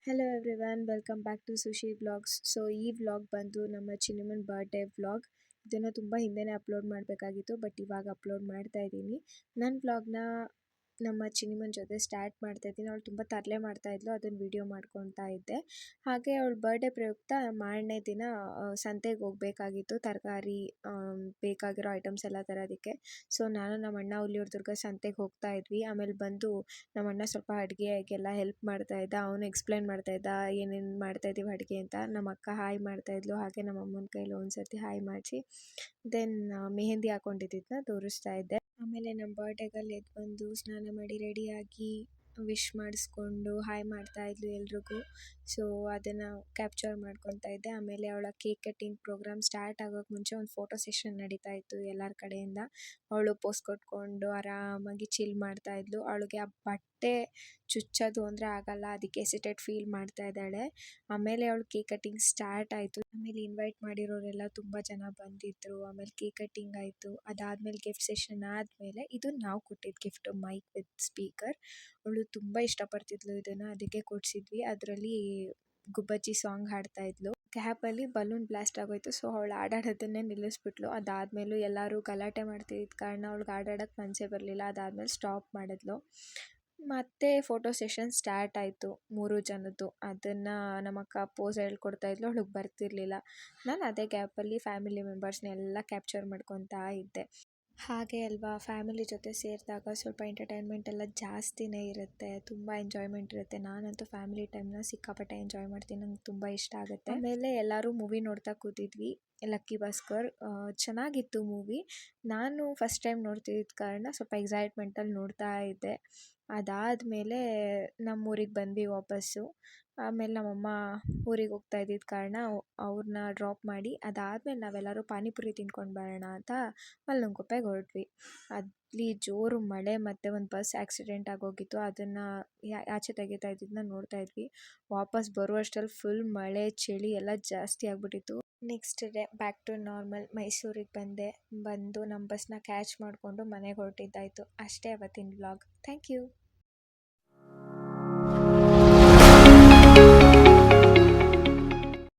Hello everyone, welcome back to Sushi vlogs. So ಈ vlog ಬಂದು ನಮ್ಮ ಚಿನ್ನಮ್ಮನ ಬರ್ಡೇ ವ್ಲಾಗ್. ಇದನ್ನು ತುಂಬ ಹಿಂದೆನೇ ಅಪ್ಲೋಡ್ ಮಾಡಬೇಕಾಗಿತ್ತು, ಬಟ್ ಇವಾಗ ಅಪ್ಲೋಡ್ ಮಾಡ್ತಾ ಇದ್ದೀನಿ. ನನ್ನ ವ್ಲಾಗ್ನ ನಮ್ಮ ಚಿನ್ನಮ್ಮನ ಜೊತೆ ಸ್ಟಾರ್ಟ್ ಮಾಡ್ತಾ ಇದ್ದೀನಿ. ಅವಳು ತುಂಬ ತರಲೆ ಮಾಡ್ತಾಯಿದ್ಲು, ಅದನ್ನು ವಿಡಿಯೋ ಮಾಡ್ಕೊತಾ ಇದ್ದೆ. ಹಾಗೆ ಅವಳು ಬರ್ಡೇ ಪ್ರಯುಕ್ತ ಮಾರನೇ ದಿನ ಸಂತೆಗೆ ಹೋಗಬೇಕಾಗಿತ್ತು, ತರಕಾರಿ ಬೇಕಾಗಿರೋ ಐಟಮ್ಸ್ ಎಲ್ಲ ತರೋದಕ್ಕೆ. ಸೊ ನಾನು ನಮ್ಮ ಅಣ್ಣ ಹುಲಿಯೂರು ಸಂತೆಗೆ ಹೋಗ್ತಾ ಇದ್ವಿ. ಆಮೇಲೆ ಬಂದು ನಮ್ಮ ಅಣ್ಣ ಸ್ವಲ್ಪ ಅಡುಗೆಗೆಲ್ಲ ಹೆಲ್ಪ್ ಮಾಡ್ತಾ ಇದ್ದ. ಅವನು ಎಕ್ಸ್ಪ್ಲೈನ್ ಮಾಡ್ತಾ ಇದ್ದ ಏನೇನು ಮಾಡ್ತಾ ಇದ್ದೀವಿ ಅಡುಗೆ ಅಂತ. ನಮ್ಮ ಅಕ್ಕ ಹಾಯ್ ಮಾಡ್ತಾಯಿದ್ಲು. ಹಾಗೆ ನಮ್ಮ ಅಮ್ಮನ ಕೈಲಿ ಒಂದ್ಸರ್ತಿ ಹಾಯ್ ಮಾಡಿಸಿ ದೆನ್ ಮೆಹಂದಿ ಹಾಕೊಂಡಿದ್ದನ್ನ ತೋರಿಸ್ತಾ ಇದ್ದೆ. ಆಮೇಲೆ ನಮ್ಮ ಬರ್ಡೇಗಲ್ಲಿ ಎದ್ದು ಬಂದು ಸ್ನಾನ ಮಾಡಿ ರೆಡಿಯಾಗಿ ವಿಶ್ ಮಾಡಿಸ್ಕೊಂಡು ಹಾಯ್ ಮಾಡ್ತಾ ಇದ್ಲು ಎಲ್ರಿಗೂ. ಸೊ ಅದನ್ನು ಕ್ಯಾಪ್ಚರ್ ಮಾಡ್ಕೊತಾ ಇದ್ದೆ. ಆಮೇಲೆ ಅವಳ ಕೇಕ್ ಕಟ್ಟಿಂಗ್ ಪ್ರೋಗ್ರಾಮ್ ಸ್ಟಾರ್ಟ್ ಆಗೋಕ್ಕೆ ಮುಂಚೆ ಒಂದು ಫೋಟೋ ಸೆಷನ್ ನಡೀತಾ ಇತ್ತು ಎಲ್ಲರ ಕಡೆಯಿಂದ. ಅವಳು ಪೋಸ್ ಕೊಟ್ಕೊಂಡು ಆರಾಮಾಗಿ ಚಿಲ್ ಮಾಡ್ತಾ ಇದ್ಲು. ಅವಳಿಗೆ ಆ ಬಟ್ಟೆ ಚುಚ್ಚೋದು ಅಂದರೆ ಆಗಲ್ಲ, ಅದಕ್ಕೆ ಎಸಿಟೇಟ್ ಫೀಲ್ ಮಾಡ್ತಾ ಇದ್ದಾಳೆ. ಆಮೇಲೆ ಅವಳು ಕೇಕ್ ಕಟ್ಟಿಂಗ್ ಸ್ಟಾರ್ಟ್ ಆಯಿತು. ಆಮೇಲೆ ಇನ್ವೈಟ್ ಮಾಡಿರೋರೆಲ್ಲ ತುಂಬ ಜನ ಬಂದಿದ್ದರು. ಆಮೇಲೆ ಕೇಕ್ ಕಟ್ಟಿಂಗ್ ಆಯಿತು. ಅದಾದಮೇಲೆ ಗಿಫ್ಟ್ ಸೆಷನ್ ಆದಮೇಲೆ ಇದು ನಾವು ಕೊಟ್ಟಿದ್ದು ಗಿಫ್ಟು, ಮೈಕ್ ವಿತ್ ಸ್ಪೀಕರ್. ಅವಳು ತುಂಬ ಇಷ್ಟಪಡ್ತಿದ್ಲು ಇದನ್ನು, ಅದಕ್ಕೆ ಕೊಡಿಸಿದ್ವಿ. ಅದರಲ್ಲಿ ಗುಬ್ಬಚ್ಚಿ ಸಾಂಗ್ ಹಾಡ್ತಾ ಇದ್ಲು. ಕ್ಯಾಪಲ್ಲಿ ಬಲೂನ್ ಬ್ಲಾಸ್ಟ್ ಆಗೋಯ್ತು. ಸೊ ಅವಳು ಆಡಾಡೋದನ್ನೇ ನಿಲ್ಲಿಸ್ಬಿಟ್ಲು. ಅದಾದಮೇಲೂ ಎಲ್ಲರೂ ಗಲಾಟೆ ಮಾಡ್ತಿದ್ದ ಕಾರಣ ಅವಳಿಗೆ ಆಡೋಕ್ಕೆ ಮನಸ್ಸೇ ಬರಲಿಲ್ಲ. ಅದಾದಮೇಲೆ ಸ್ಟಾಪ್ ಮಾಡಿದ್ಲು. ಮತ್ತು ಫೋಟೋ ಸೆಷನ್ ಸ್ಟಾರ್ಟ್ ಆಯಿತು 3 ಜನದ್ದು. ಅದನ್ನು ನಮ್ಮ ಅಕ್ಕ ಪೋಸ್ ಹೇಳ್ಕೊಡ್ತಾ ಇದ್ಲು, ಅವಳಿಗೆ ಬರ್ತಿರ್ಲಿಲ್ಲ. ನಾನು ಅದೇ ಗ್ಯಾಪಲ್ಲಿ ಫ್ಯಾಮಿಲಿ ಮೆಂಬರ್ಸ್ನೆಲ್ಲ ಕ್ಯಾಪ್ಚರ್ ಮಾಡ್ಕೊತಾ ಇದ್ದೆ. ಹಾಗೆ ಅಲ್ವಾ, ಫ್ಯಾಮಿಲಿ ಜೊತೆ ಸೇರಿದಾಗ ಸ್ವಲ್ಪ ಎಂಟರ್ಟೈನ್ಮೆಂಟ್ ಎಲ್ಲ ಜಾಸ್ತಿನೇ ಇರುತ್ತೆ, ತುಂಬ ಎಂಜಾಯ್ಮೆಂಟ್ ಇರುತ್ತೆ. ನಾನಂತೂ ಫ್ಯಾಮಿಲಿ ಟೈಮ್ನ ಸಿಕ್ಕಾಪಟ್ಟೆ ಎಂಜಾಯ್ ಮಾಡ್ತೀನಿ, ನಂಗೆ ತುಂಬ ಇಷ್ಟ ಆಗುತ್ತೆ. ಆಮೇಲೆ ಎಲ್ಲರೂ ಮೂವಿ ನೋಡ್ತಾ ಕೂತಿದ್ವಿ, ಲಕ್ಕಿ ಭಾಸ್ಕರ್. ಚೆನ್ನಾಗಿತ್ತು ಮೂವಿ. ನಾನು ಫಸ್ಟ್ ಟೈಮ್ ನೋಡ್ತಿದ್ದ ಕಾರಣ ಸ್ವಲ್ಪ ಎಕ್ಸೈಟ್ಮೆಂಟಲ್ಲಿ ನೋಡ್ತಾ ಇದ್ದೆ. ಅದಾದಮೇಲೆ ನಮ್ಮೂರಿಗೆ ಬಂದ್ವಿ ವಾಪಸ್ಸು. ಆಮೇಲೆ ನಮ್ಮಮ್ಮ ಊರಿಗೆ ಹೋಗ್ತಾ ಇದ್ದಿದ್ದ ಕಾರಣ ಅವ್ರನ್ನ ಡ್ರಾಪ್ ಮಾಡಿ ಅದಾದಮೇಲೆ ನಾವೆಲ್ಲರೂ ಪಾನಿಪುರಿ ತಿನ್ಕೊಂಡು ಬರೋಣ ಅಂತ ಮಲ್ಲಂಗುಪ್ಪೆಗೆ ಹೊರಟ್ವಿ. ಅಲ್ಲಿ ಜೋರು ಮಳೆ ಮತ್ತು ಒಂದು ಬಸ್ ಆಕ್ಸಿಡೆಂಟ್ ಆಗೋಗಿತ್ತು. ಅದನ್ನು ಆಚೆ ತೆಗಿತಾ ಇದ್ದಿದ್ದನ್ನ ನೋಡ್ತಾ ಇದ್ವಿ. ವಾಪಸ್ ಬರುವಷ್ಟರಲ್ಲಿ ಫುಲ್ ಮಳೆ ಚಳಿ ಎಲ್ಲ ಜಾಸ್ತಿ ಆಗಿಬಿಟ್ಟಿತ್ತು. Next day back to normal ಮೈಸೂರಿಗೆ ಬಂದು ನಮ್ಮ ಬಸ್ನ ಕ್ಯಾಚ್ ಮಾಡಿಕೊಂಡು ಮನೆಗೆ ಹೊರಟಿದ್ದಾಯಿತು. ಅಷ್ಟೇ ಅವತ್ತಿನ ವ್ಲಾಗ್. Thank you.